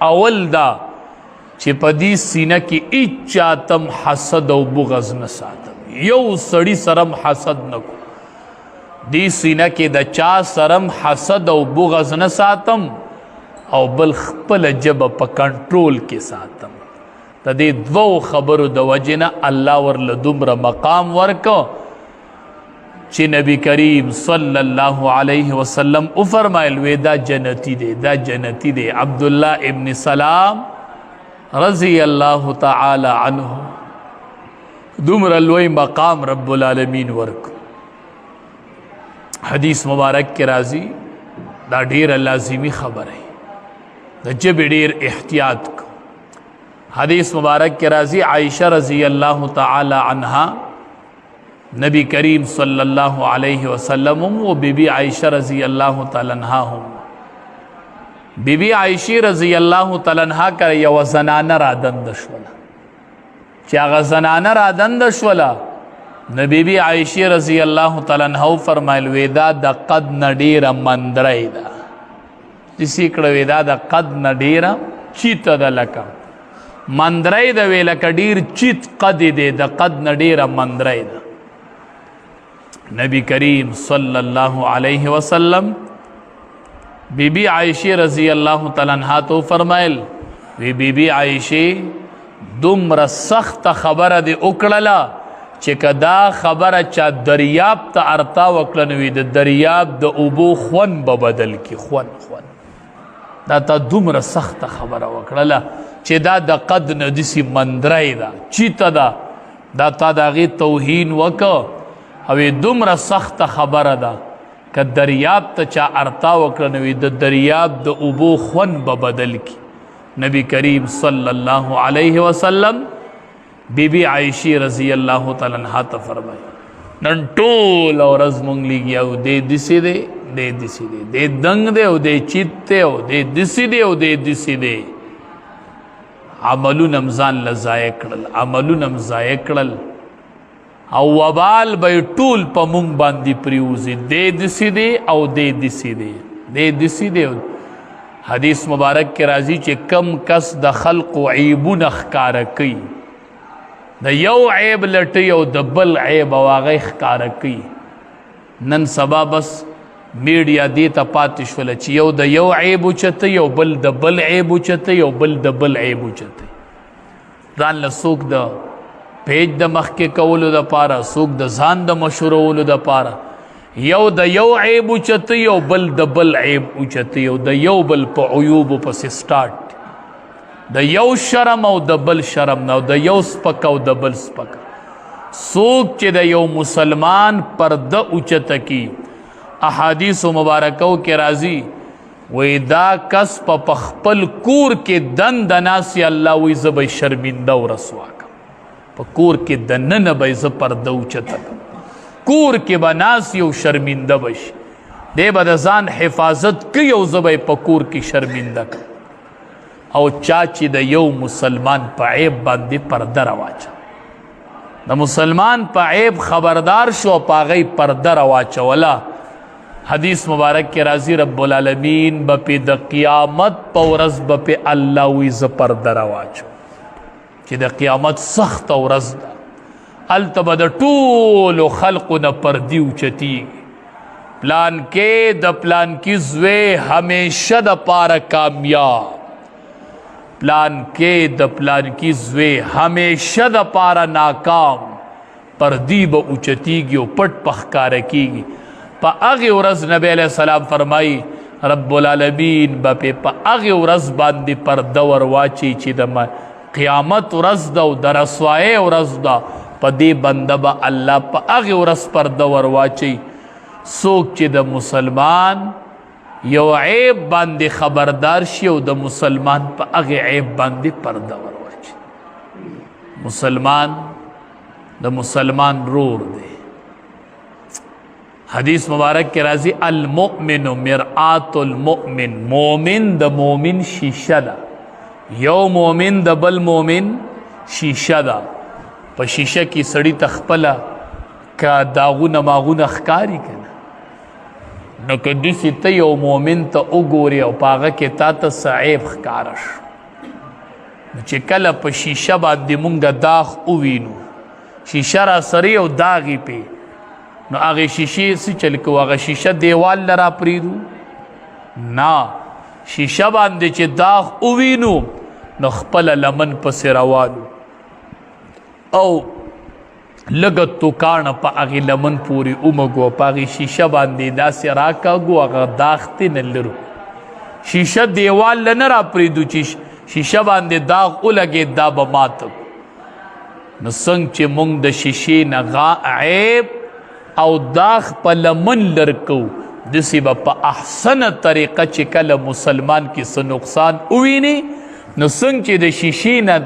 اول دا چې په دې سینه کې هیڅ چاته حسد او بغض نه ساتم یو سړي سرم حسد نه کو دې سینه کې د چا سرم حسد او بغض نه ساتم او بل خپل جبه په کنټرول کې ساتم د دې دوو خبرو د وجې نه الله ورله دومره مقام ورکو چې نبی کریم صلی الله علیه وسلم او فرمایل وی دا جنتی دی دا جنتی دی عبدالله ابن سلام رضی الله تعالی عنه دومره لوی مقام رب العالمین ورکو حدیث مبارک کې راځي دا ډیر لازمی خبره د جب ډیر احتیاط کو حدیث مبارک کې راځي عائشہ رضی الله تعالی عنها نبی کریم صلی اللہ علیہ وسلم و بی بی عائشہ رضی اللہ تعالی عنہ بی بی عائشہ رضی اللہ تعالی عنہ کا یو زنانه را دند شولا چې هغه زنانه را دند شولا نو بی بی عائشہ رضی اللہ تعالی عنہ فرمایل ودا د قد نډیره مندرای دا دسی کړه ودا د قد نډیره چیت د لکه مندرای د ویل کډیر چیت قد دی د قد نډیره مندرای دا نبی کریم صلی اللہ علیہ وسلم بی بی عائشہ رضی اللہ تعالی عنہ تو فرمائل بی بی عائشہ دومره سخت خبره دی وکړله چې کدا خبره چا دریاب ته ارتا وکړه نو د دریاب د اوبو خون به بدل کی خون دا تا دومره سخت خبره وکړله چې دا د قد ندسی مندرای دا چیته دا تا دغه توهین وکړه او دومره سخت خبره ده که دریاب ته چا ارتا وکړه نو د دریاب د اوبو خون به بدل کی نبی کریم صلی الله علیه وسلم بی بی عائشہ رضی الله تعالی عنها ته فرمایي نن ټول ورځ مونږ لګي او دې دسی دی دې دنګ دی او دې چیت او دې دسی دی او دې دسی دی عملون امزان لزای کړل عملون امزای کړل او وبال به ټول په مونږ باندې پریوزي دې دسی دی او دې دسی دی حدیث مبارک کې راځي چې کم کس د خلق عیبونه ښکاره کوي د یو عیب لټي او د بل عیب او هغه ښکاره کوي نن سبا بس میډیا دې ته پاتې شوله چې یو د یو عیب اوچته یو بل د بل عیب اوچته یو بل د بل عیب اوچته ځان له څوک د پیج د مخکې کولو د پاره څوک د ځان د مشهورولو د پاره یو د یو عیب اوچته یو بل د بل عیب اوچته یو د یو بل په عیوبو پسې سټارټ د یو شرم او د بل شرم نه او د یو سپک او د بل سپک څوک چې د یو مسلمان پرده اوچته کی احادیث مبارکو کې راځي وی دا کس په خپل کور کې دند ناسی الله وی زبې شرمنده او رسوا په کور کې د نن به ز پرده اوچته کور کې به ناس یو شرمنده بشي دی به د ځان حفاظت کوي او زه به په کور کې شرمنده کړم او چا چې د یو مسلمان په عیب باندې پرده راواچه د مسلمان په عیب خبردار شو په هغې پرده راواچوله حدیث مبارک کې راځي رب العالمین به پې د قیامت په ورځ به پې الله وی زه پرده راواچو چې د قیامت سخت ورځ ده هلته به د ټولو خلقو نه پردي اوچتېږي پلان کې د پلان کې زوی همیشه د پاره کامیاب پلان کې د پلان کې زوی همیشه د پاره ناکام پردي به اوچتېږي او پټ پخکاره کېږي په هغې ورځ نبی علیه السلام فرمایي رب العالمین به په هغې ورځ باندې پرده ور واچي چې د قیامت ورځ ده او د رسوایۍ ورځ ده په دې بنده به الله په هغې ورځ پرده ور واچي څوک چې د مسلمان یو عیب باندې خبردار شي او د مسلمان په هغې عیب باندې پرده ور واچي مسلمان د مسلمان رور دی حدیث مبارک کې راځي المؤمن مرآت المؤمن مومن د مومن شیشه ده یو مومن د بل مومن شیشه ده په شیشه کې سړی تخپله که داغونه ماغونه ښکاري کنه نو که داسې ته یو مومن ته وګورې او په هغه کې تا ته څه عیب ښکاره شو چې کله په شیشه باندې مونږ داغ ووینو شیشه را سره یو داغې پې نو هغې شیشې څه چل کوو هغه شیشه دیوال له را پرېږدو نه شیشه باندې چې داغ ووینو نو خپله لمن پسې روانو او لږه توکاڼه په هغې لمن پورې ومږو په هغې شیشه باندې داسې راکاږو هغه داغ تې نه لرو شیشه دیوال له نه را پرېږدو چې شیشه باندې داغ ولګېد دا به ماته نو څنګه چې موږ د شیشې نه عیب او داغ په لمن لر کوو داسې به په احسنه طریقه چې کله مسلمان کې څه نقصان وویني نو څنګه چې د شیشې نه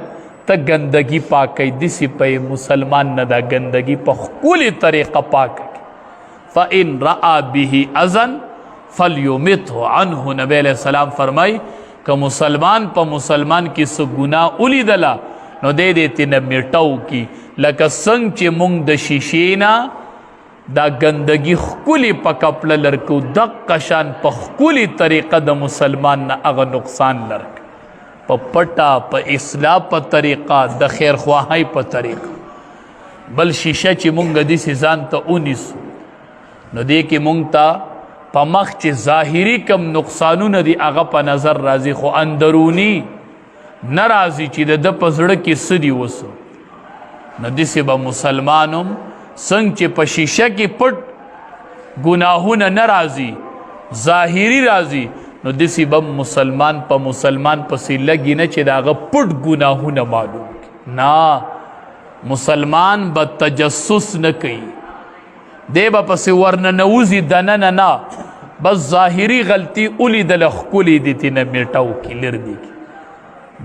ته ګندګي پاکوي داسې په مسلمان نه دا ګندګي په ښکلې طریقه پاکوي فإن رأى به اذن فلیمته عنه نبی علیہ السلام فرمای که مسلمان په مسلمان کې څه ګناه ولیدله نو دی دې تېنه میټو کی لکه څنګه چې موږ د شیشې نه دا ګندګي ښکلې په کپله لرکو دقه شان په ښکلې طریقه د مسلمان نه هغه نقصان لرک په پټه په اصلاح په طریقه د خیرخواهۍ په طریقه بل شیشه چې مونږ داسې ځان ته ونیسو نو دې کې مونږ ته په مخ چې ظاهري کم نقصانونه دي هغه په نظر راځي خو اندروني نه راځي چې د ده په زړه کې څه دي وسو نو داسې به مسلمان هم څنګه چې په شیشه کې پټ ګناهونه نه راځي ظاهري راځي نو داسې به مسلمان په مسلمان پسې لګي نه چې د هغه پټ ګناهونه معلوم کړي نه مسلمان به تجسس نه کوي دی به پسې ورننوځي دننه نه بس ظاهري غلطي ولیدله ښکلې دې تېنه میټو کړي لرې دي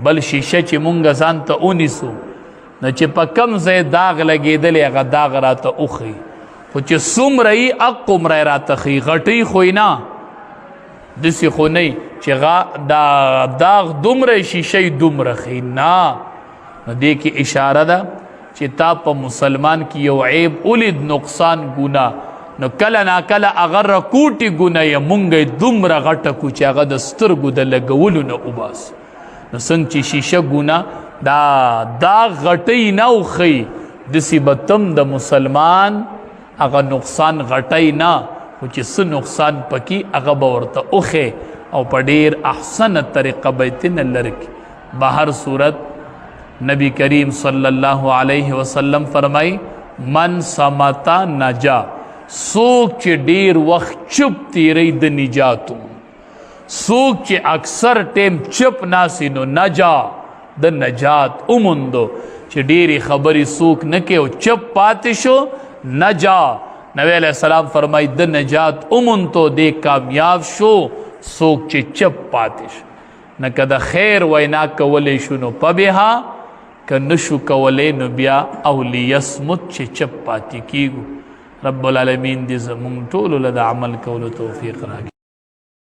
بل شیشه چې مونږ ځان ته ونیسو نو چې په کم ځای داغ لګېدلی هغه داغ راته وښیي خو چې څومره یي هغومره یې راته ښیي غټۍ خو یې نه داسې خو نه چې دا داغ دومره شیشه یې دومره ښیي نه نو دې کې اشاره ده چې تا په مسلمان کې یو عیب ولید نقصان ګناه نو کله ناکله هغه رکوټې ګناه یې مونږ یې دومره غټه کړو چې هغه د سترګو د لګولو نه وباسو نو څنګه چې شیشه ګناه دا داغ غټۍ نه وښیي داسې به تم د مسلمان هغه نقصان غټۍ نه خو چې څه نقصان پکې هغه به ورته وښیي او په ډېر احسنه طریقه به یې تېنه لرې کړي بهر صورت نبی کریم صلی الله علیه وسلم فرمای من سمتا نجا څوک چې ډیر وخت چپ تیری د نجاتو څوک چې اکثر ټیم چپ ناسي نو نجا د نجات اوموندو چې ډیرې خبرې څوک نه کوي او چپ پاتې شو نجا نبی علیہ السلام فرمای د نجات اوموندو دی کامیاب شو څوک چې چپ پاتې شو نه که د خیر وینا کولی شو نو پبها که نشو کولی نو بیا او لیسمت چې چپ پاتې کیږو رب العالمین دې زمونږ ټولو له د عمل کولو توفیق راکړي